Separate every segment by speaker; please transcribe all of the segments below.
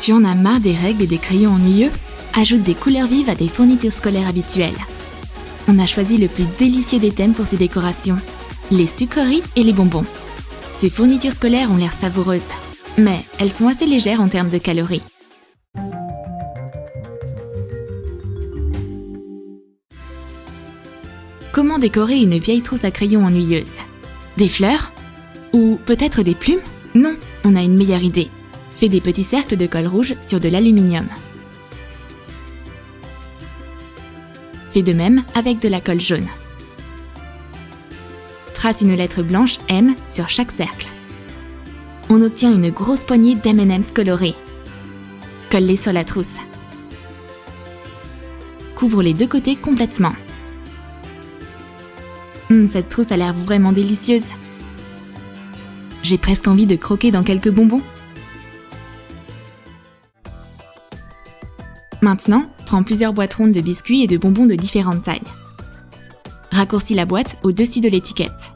Speaker 1: Tu en as marre des règles et des crayons ennuyeux? Ajoute des couleurs vives à tes fournitures scolaires habituelles. On a choisi le plus délicieux des thèmes pour tes décorations, les sucreries et les bonbons. Ces fournitures scolaires ont l'air savoureuses, mais elles sont assez légères en termes de calories. Comment décorer une vieille trousse à crayons ennuyeuse? Des fleurs? Ou peut-être des plumes? Non, on a une meilleure idée. Fais des petits cercles de colle rouge sur de l'aluminium. Fais de même avec de la colle jaune. Trace une lettre blanche M sur chaque cercle. On obtient une grosse poignée d'M&M's colorés. Colle-les sur la trousse. Couvre les deux côtés complètement. Cette trousse a l'air vraiment délicieuse. J'ai presque envie de croquer dans quelques bonbons. Maintenant, prends plusieurs boîtes rondes de biscuits et de bonbons de différentes tailles. Raccourcis la boîte au-dessus de l'étiquette.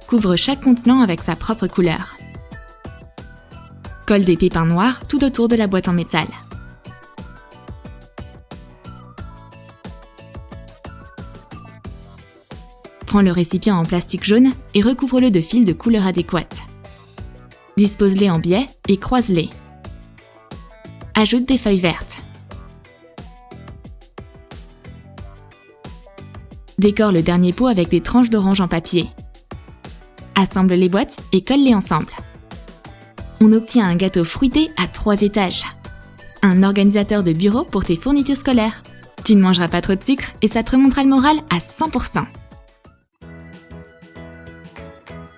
Speaker 1: Couvre chaque contenant avec sa propre couleur. Colle des pépins noirs tout autour de la boîte en métal. Prends le récipient en plastique jaune et recouvre-le de fils de couleur adéquate. Dispose-les en biais et croise-les. Ajoute des feuilles vertes. Décore le dernier pot avec des tranches d'orange en papier. Assemble les boîtes et colle-les ensemble. On obtient un gâteau fruité à 3 étages. Un organisateur de bureau pour tes fournitures scolaires. Tu ne mangeras pas trop de sucre et ça te remontera le moral à 100%.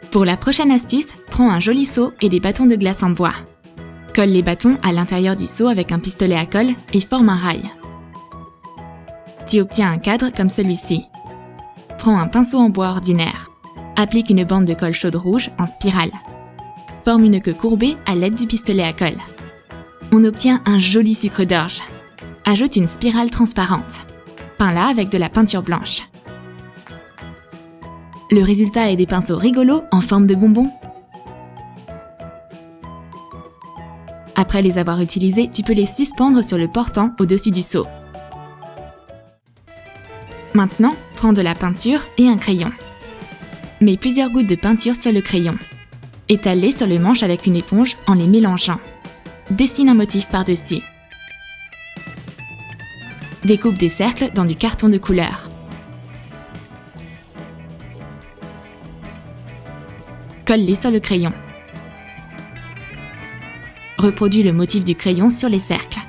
Speaker 1: Pour la prochaine astuce, prends un joli seau et des bâtons de glace en bois. Colle les bâtons à l'intérieur du seau avec un pistolet à colle et forme un rail. Tu obtiens un cadre comme celui-ci. Prends un pinceau en bois ordinaire. Applique une bande de colle chaude rouge en spirale. Forme une queue courbée à l'aide du pistolet à colle. On obtient un joli sucre d'orge. Ajoute une spirale transparente. Peins-la avec de la peinture blanche. Le résultat est des pinceaux rigolos en forme de bonbons. Après les avoir utilisés, tu peux les suspendre sur le portant au-dessus du seau. Maintenant, prends de la peinture et un crayon. Mets plusieurs gouttes de peinture sur le crayon. Étale-les sur le manche avec une éponge en les mélangeant. Dessine un motif par-dessus. Découpe des cercles dans du carton de couleur. Colle-les sur le crayon. Reproduis le motif du crayon sur les cercles.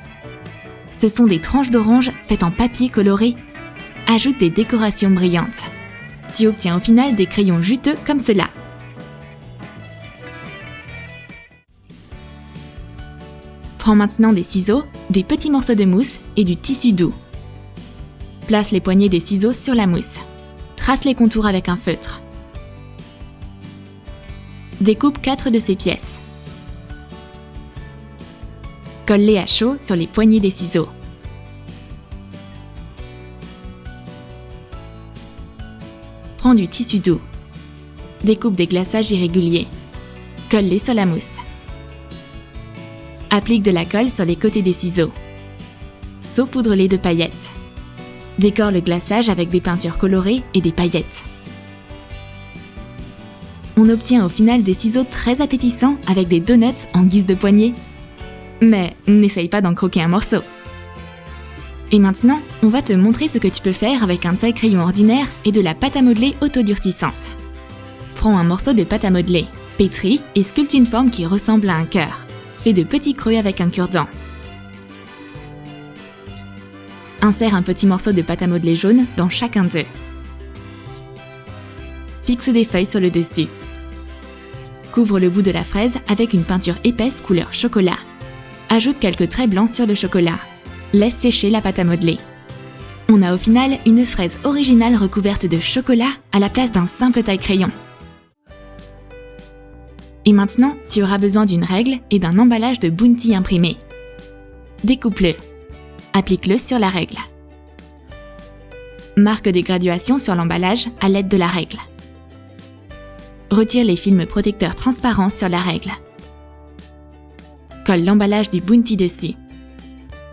Speaker 1: Ce sont des tranches d'orange faites en papier coloré. Ajoute des décorations brillantes. Tu obtiens au final des crayons juteux comme cela. Prends maintenant des ciseaux, des petits morceaux de mousse et du tissu doux. Place les poignées des ciseaux sur la mousse. Trace les contours avec un feutre. Découpe 4 de ces pièces. Colle-les à chaud sur les poignées des ciseaux. Prends du tissu doux. Découpe des glaçages irréguliers. Colle-les sur la mousse. Applique de la colle sur les côtés des ciseaux. Saupoudre-les de paillettes. Décore le glaçage avec des peintures colorées et des paillettes. On obtient au final des ciseaux très appétissants avec des donuts en guise de poignée. Mais n'essaye pas d'en croquer un morceau. Et maintenant, on va te montrer ce que tu peux faire avec un taille-crayon ordinaire et de la pâte à modeler autodurcissante. Prends un morceau de pâte à modeler, pétris et sculpte une forme qui ressemble à un cœur. Fais de petits creux avec un cure-dent. Insère un petit morceau de pâte à modeler jaune dans chacun d'eux. Fixe des feuilles sur le dessus. Couvre le bout de la fraise avec une peinture épaisse couleur chocolat. Ajoute quelques traits blancs sur le chocolat. Laisse sécher la pâte à modeler. On a au final une fraise originale recouverte de chocolat à la place d'un simple taille-crayon. Et maintenant, tu auras besoin d'une règle et d'un emballage de Bounty imprimé. Découpe-le. Applique-le sur la règle. Marque des graduations sur l'emballage à l'aide de la règle. Retire les films protecteurs transparents sur la règle. Colle l'emballage du Bounty dessus.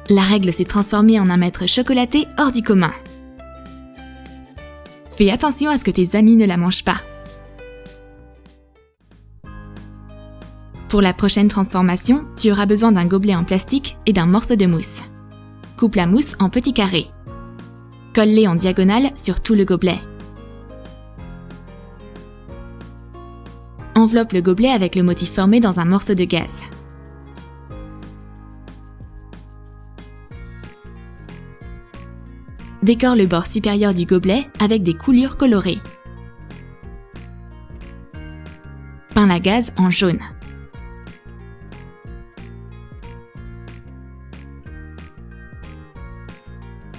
Speaker 1: La règle s'est transformée en un maître chocolaté hors du commun. Fais attention à ce que tes amis ne la mangent pas. Pour la prochaine transformation, tu auras besoin d'un gobelet en plastique et d'un morceau de mousse. Coupe la mousse en petits carrés. Colle-les en diagonale sur tout le gobelet. Enveloppe le gobelet avec le motif formé dans un morceau de gaze. Décore le bord supérieur du gobelet avec des coulures colorées. Peins la gaze en jaune.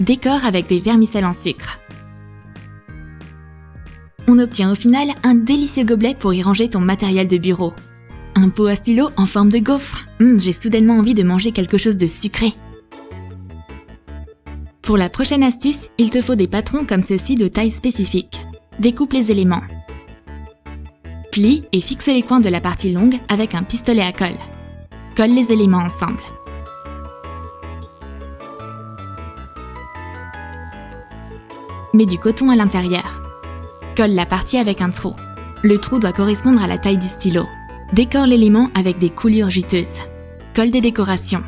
Speaker 1: Décore avec des vermicelles en sucre. On obtient au final un délicieux gobelet pour y ranger ton matériel de bureau. Un pot à stylo en forme de gaufre. J'ai soudainement envie de manger quelque chose de sucré. Pour la prochaine astuce, il te faut des patrons comme ceux-ci de taille spécifique. Découpe les éléments. Plie et fixe les coins de la partie longue avec un pistolet à colle. Colle les éléments ensemble. Mets du coton à l'intérieur. Colle la partie avec un trou. Le trou doit correspondre à la taille du stylo. Décore l'élément avec des coulures juteuses. Colle des décorations.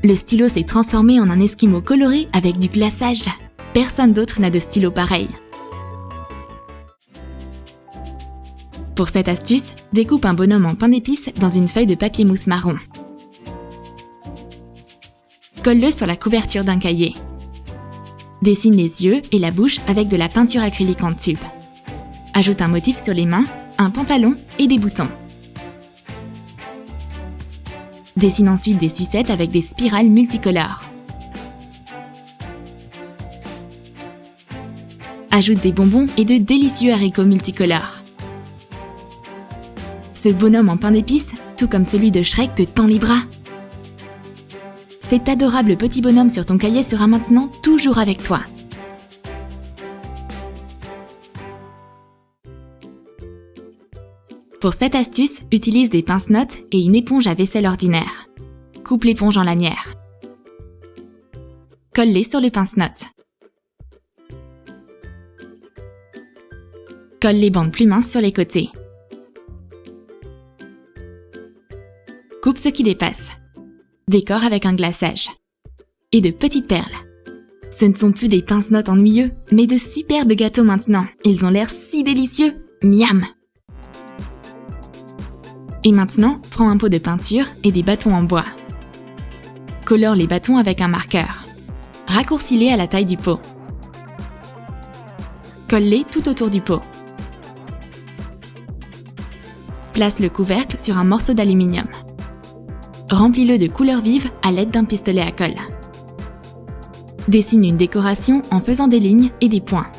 Speaker 1: Le stylo s'est transformé en un esquimau coloré avec du glaçage. Personne d'autre n'a de stylo pareil. Pour cette astuce, découpe un bonhomme en pain d'épices dans une feuille de papier mousse marron. Colle-le sur la couverture d'un cahier. Dessine les yeux et la bouche avec de la peinture acrylique en tube. Ajoute un motif sur les mains, un pantalon et des boutons. Dessine ensuite des sucettes avec des spirales multicolores. Ajoute des bonbons et de délicieux haricots multicolores. Ce bonhomme en pain d'épices, tout comme celui de Shrek, te tend les bras. Cet adorable petit bonhomme sur ton cahier sera maintenant toujours avec toi. Pour cette astuce, utilise des pince-notes et une éponge à vaisselle ordinaire. Coupe l'éponge en lanières. Colle-les sur le pince-notes. Colle les bandes plus minces sur les côtés. Coupe ce qui dépasse. Décore avec un glaçage. Et de petites perles. Ce ne sont plus des pince-notes ennuyeux, mais de superbes gâteaux maintenant. Ils ont l'air si délicieux. Miam! Et maintenant, prends un pot de peinture et des bâtons en bois. Colore les bâtons avec un marqueur. Raccourcis-les à la taille du pot. Colle-les tout autour du pot. Place le couvercle sur un morceau d'aluminium. Remplis-le de couleurs vives à l'aide d'un pistolet à colle. Dessine une décoration en faisant des lignes et des points.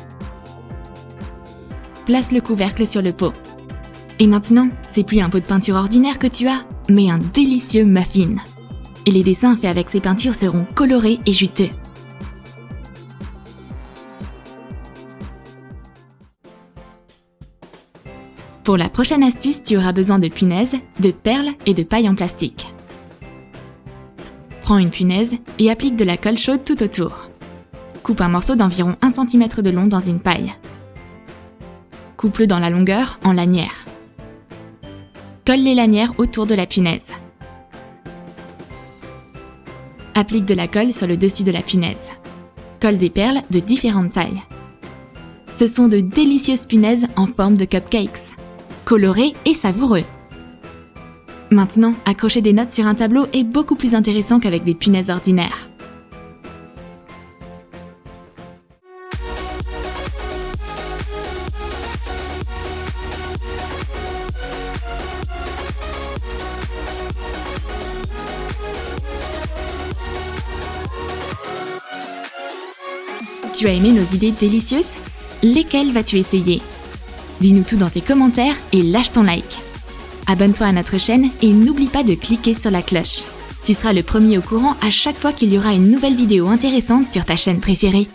Speaker 1: Place le couvercle sur le pot. Et maintenant, c'est plus un pot de peinture ordinaire que tu as, mais un délicieux muffin. Et les dessins faits avec ces peintures seront colorés et juteux. Pour la prochaine astuce, tu auras besoin de punaises, de perles et de paille en plastique. Prends une punaise et applique de la colle chaude tout autour. Coupe un morceau d'environ 1 cm de long dans une paille. Coupe-le dans la longueur en lanières. Colle les lanières autour de la punaise. Applique de la colle sur le dessus de la punaise. Colle des perles de différentes tailles. Ce sont de délicieuses punaises en forme de cupcakes, colorées et savoureux. Maintenant, accrocher des notes sur un tableau est beaucoup plus intéressant qu'avec des punaises ordinaires. Tu as aimé nos idées délicieuses? Lesquelles vas-tu essayer? Dis-nous tout dans tes commentaires et lâche ton like. Abonne-toi à notre chaîne et n'oublie pas de cliquer sur la cloche. Tu seras le premier au courant à chaque fois qu'il y aura une nouvelle vidéo intéressante sur ta chaîne préférée.